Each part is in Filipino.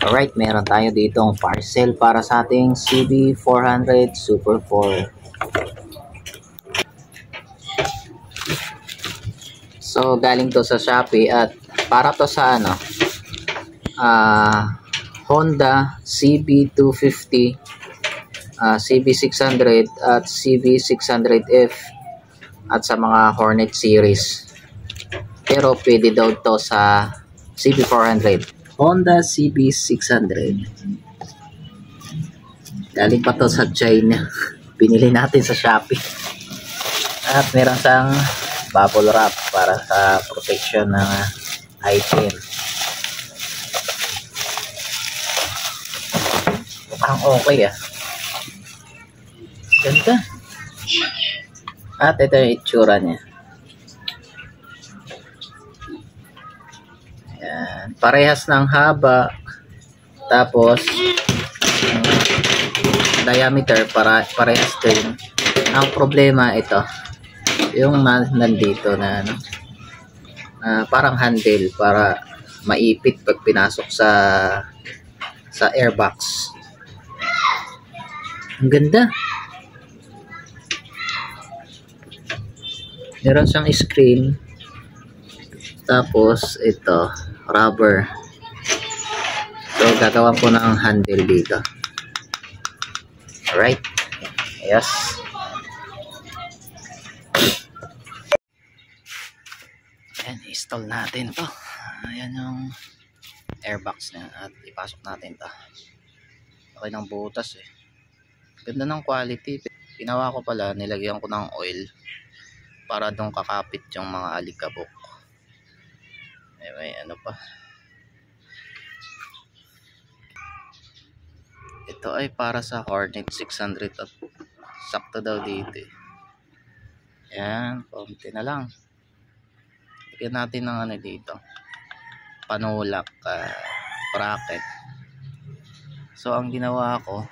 Alright, meron tayo ditong parcel para sa ating CB400 Super 4. So, galing to sa Shopee at para to sa Honda CB250, CB600 at CB600F at sa mga Hornet series. Pero pwede daw to sa CB400. Honda CB600. Galing pa to sa China. Binili natin sa Shopee. At meron siyang bubble wrap para sa protection ng item. Mukhang okay Ganda. At ito yung itsura niya. Ayan. Parehas ng haba. Tapos diameter parehas din. Ang problema ito, yung nandito na parang handle para maipit pag pinasok sa airbox. Ang ganda. Meron siyang screen. Tapos ito, rubber. So gagawa po ng handle dito. Alright. Yes. Ayan, install natin to. Ayan yung airbox niya at ipasok natin to. Okay ng butas Ganda ng quality. Ginawa ko pala, nilagyan ko ng oil para doon kakapit yung mga alikabok. May ano pa. Ito ay para sa Hornet 600 at sakto daw dito Ayan, konti na lang. Lagyan natin ng dito. Panulak, bracket. So ang ginawa ko,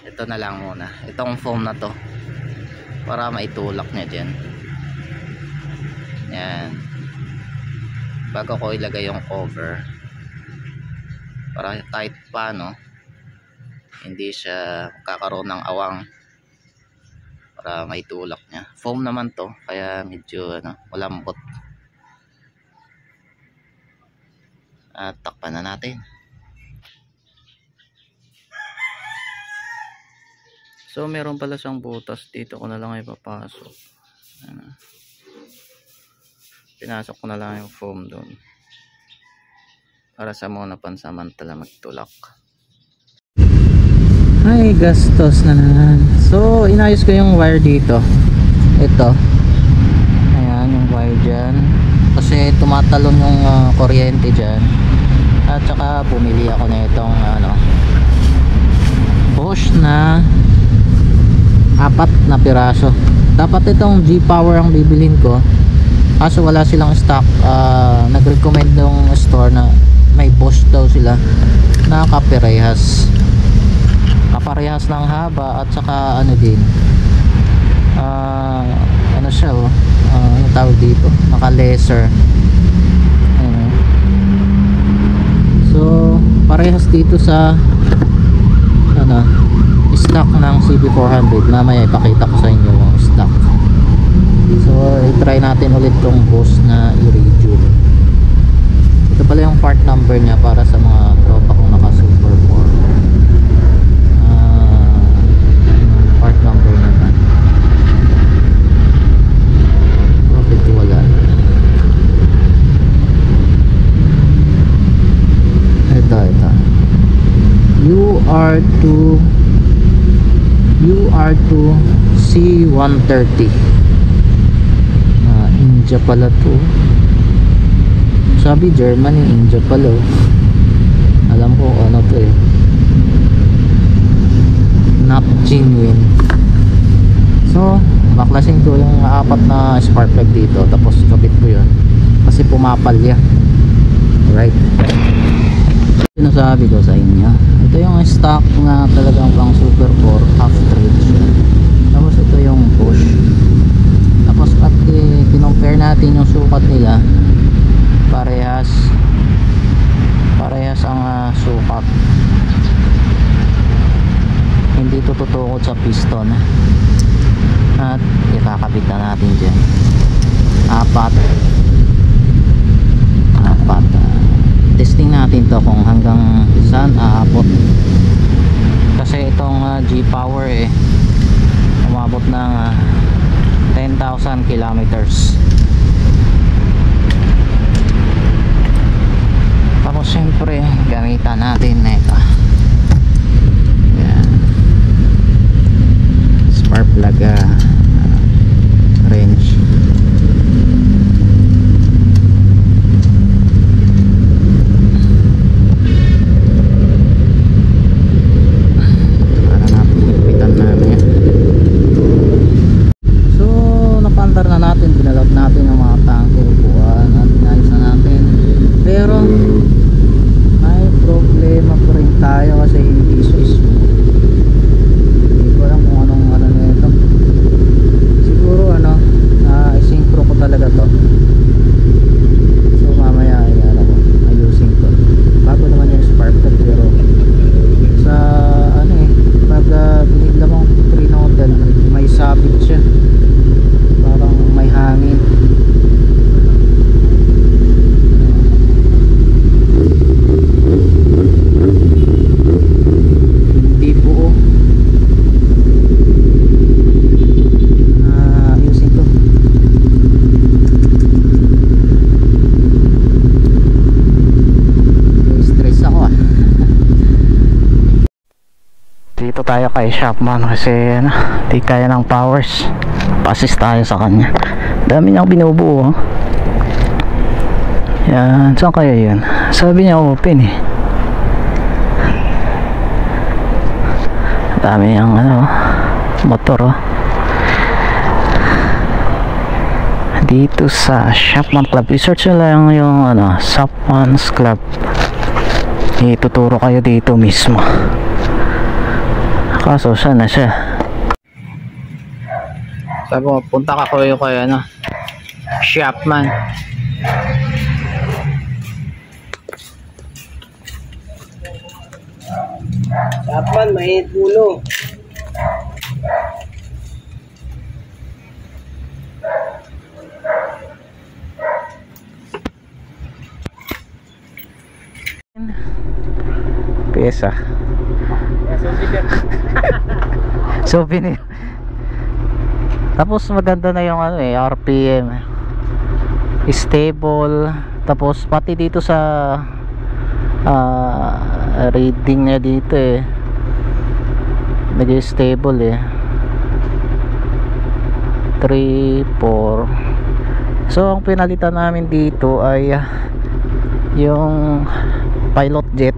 ito na lang muna. Itong foam na to para maitulak niya dyan. Yan. Bago ko ilagay yung cover para tight pa hindi siya kakaroon ng awang para maitulak niya. Foam naman to kaya medyo malambot. At takpan na natin. So meron pala siyang butas dito, ko na lang ipapasok. Pinasok ko na lang yung foam doon para sa mga pansamantala magtulak. Ay, gastos na naman. So inayos ko yung wire dito. Ito. Ayan yung wire dyan. Kasi tumatalon yung kuryente dyan. At saka bumili ako na itong Bosch na 4 na piraso. Dapat itong G-Power ang bibilhin ko, kaso wala silang stock. Nag-recommend ng store na may Bosch daw sila na kaparehas ng haba at saka din siya ano tawag dito, naka-laser. So parehas dito sa stock ng CB400. Mamaya ipakita ko sa inyo yung stock. So i-try natin ulit tong Bosch na i-radio. Ito pala yung part number niya para sa mga tropa kong naka Super 4. Part number niya bakit wala? Ito UR2 C130. India pala to. Sabi Germany, India pala. Alam ko ano to not genuine. So baklasing ko yung 4 na spark plug dito, tapos kapit ko yun kasi pumapalya. Alright, sinasabi ko sa inyo, ito yung stock nga talagang pang Super 4 half trade siya. Tapos ito yung Bosch. Tapos pag kinompare natin yung sukat nila parehas ang sukat. Hindi ito tutukod sa piston at ikakabit na natin dyan. Apat. Testing natin to kung hanggang saan aabot, kasi itong G-Power umabot ng 10,000 kilometers. Tapos syempre gamitan natin na ito. Yan. Spark plug range. Binalot natin ang mga tangke, upuan at inayos na natin, pero may problema pa rin tayo kasi hindi smooth. Hindi ko alam kung anong na ito. Siguro isincro ko talaga to, so mamaya ayusin ko. Bago naman yung spark plug, pero sa pag binigla mo 3 noodle may sabit siya, parang may hangin. Hindi buo. Ayusin ko. Stress ako Dito tayo kay Shopman kasi di kaya ng powers. Pa-assist tayo sa kanya. Dami niyang binubuo. Yan, saan kaya yun? Sabi niya open Dami niyang motor dito sa Shopman Club. I-search nyo lang yung Shopman's Club. Ituturo kayo dito mismo. Kaso saan na siya? Sabi ko, punta ka kayo kay Shopman. Shopman, mainit ulo. Pesa. Souvenir. Tapos maganda na yung RPM, stable. Tapos pati dito sa reading niya dito nag-stable 3, 4. So ang pinalitan namin dito ay yung pilot jet,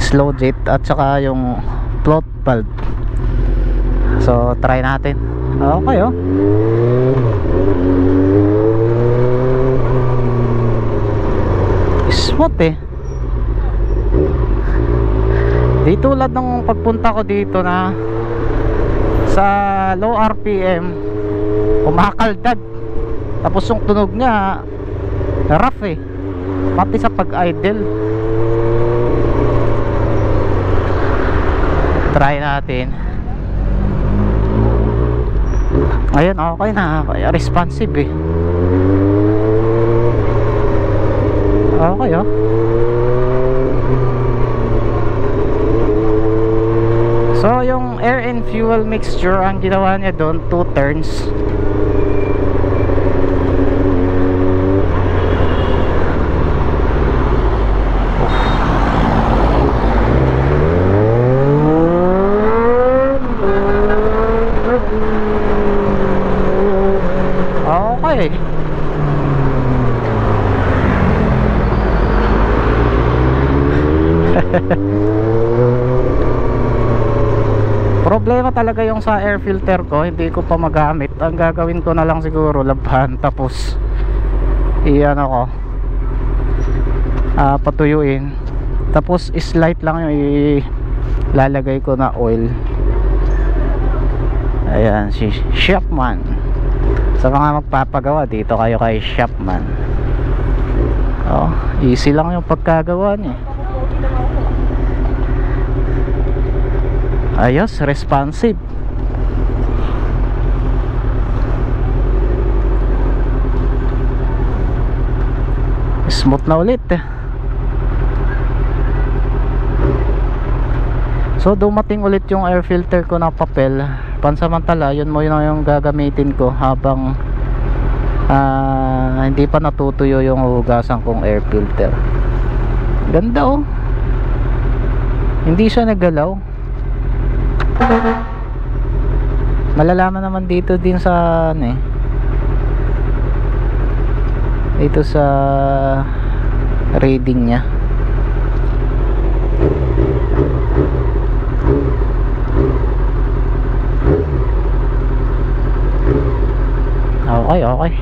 slow jet, at saka yung float valve. So try natin. Okay smooth di tulad ng pagpunta ko dito na sa low RPM kumakaldag, tapos yung tunog niya rough pati sa pag idle. Try natin. Ayun, okay na, responsive okay So yung air and fuel mixture, ang ginawa niya doon 2 turns. Okay. Problema talaga yung sa air filter ko, hindi ko pa magamit. Ang gagawin ko na lang siguro labhan, tapos ko patuyuin, tapos slight lang yung ilalagay ko na oil. Ayan, si Shopman. Sa mga magpapagawa, dito kayo kay Shopman. Oh, easy lang yung pagkagawa niya. Ayos, responsive. Smooth na ulit. So dumating ulit yung air filter ko na papel. Pansamantala yun mo yun yung gagamitin ko habang hindi pa natutuyo yung hugasan kong air filter. Ganda oh. Hindi siya naggalaw. Malalaman naman dito din sa ano eh, dito sa reading niya. Okay, okay.